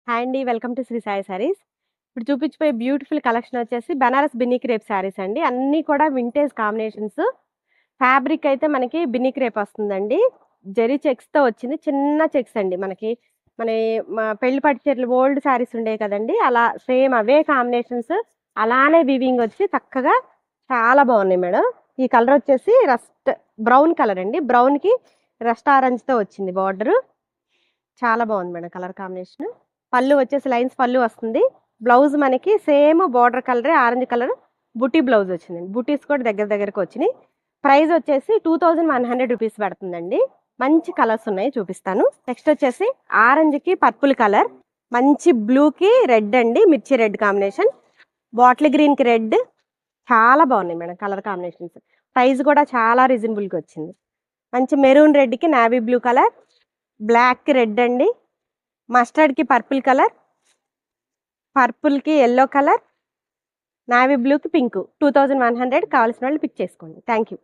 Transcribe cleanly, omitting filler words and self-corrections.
Hi అండి. Welcome to Shri Sai sarees. ఇప్పుడు చూపించబోయే బ్యూటిఫుల్ కలెక్షన్ వచ్చేసి బనారస్ బిన్నీ క్రేప్ సారీస్ అండి. అన్నీ కూడా వింటేజ్ కాంబినేషన్స్. ఫ్యాబ్రిక్ అయితే మనకి బిన్నీ క్రేప్ వస్తుందండి. జెరీ చెక్స్‌తో వచ్చింది. చిన్న చెక్స్ అండి మనకి. మన పెళ్లి పట్టు చీరలు ఓల్డ్ సారీస్ ఉండేవి కదండీ! అలా సేమ్ అవే కాంబినేషన్స్. అలానే వీవింగ్ వచ్చి చక్కగా చాలా బాగున్నాయి మేడం. ఈ కలర్ వచ్చేసి రస్ట్ బ్రౌన్ కలర్ అండి. బ్రౌన్‌కి రస్ట్ ఆరెంజ్‌తో వచ్చింది బార్డరు. చాలా బాగుంది మేడం కలర్ కాంబినేషన్. పళ్ళు వచ్చేసి లైన్స్ పళ్ళు వస్తుంది. బ్లౌజ్ మనకి సేమ్ బార్డర్ కలరే ఆరెంజ్ కలర్ బుటీ బ్లౌజ్ వచ్చిందండి. బుటీస్ కూడా దగ్గర దగ్గరకు వచ్చినాయి. ప్రైస్ వచ్చేసి 2100 రూపీస్ పడుతుందండి. మంచి కలర్స్ ఉన్నాయి చూపిస్తాను. నెక్స్ట్ వచ్చేసి ఆరెంజ్కి పర్పుల్ కలర్, మంచి బ్లూకి రెడ్ అండి, మిర్చి రెడ్ కాంబినేషన్, బాటిల్ గ్రీన్కి రెడ్. చాలా బాగున్నాయి మేడం కలర్ కాంబినేషన్స్. ప్రైస్ కూడా చాలా రీజనబుల్గా వచ్చింది. మంచి మెరూన్ రెడ్కి నావీ బ్లూ కలర్, బ్లాక్కి రెడ్ అండి, మస్టర్డ్కి పర్పుల్ కలర్, పర్పుల్కి ఎల్లో కలర్, నావీ బ్లూకి పింక్. 2100 కావాల్సిన వాళ్ళు పిక్ చేసుకోండి. Thank you.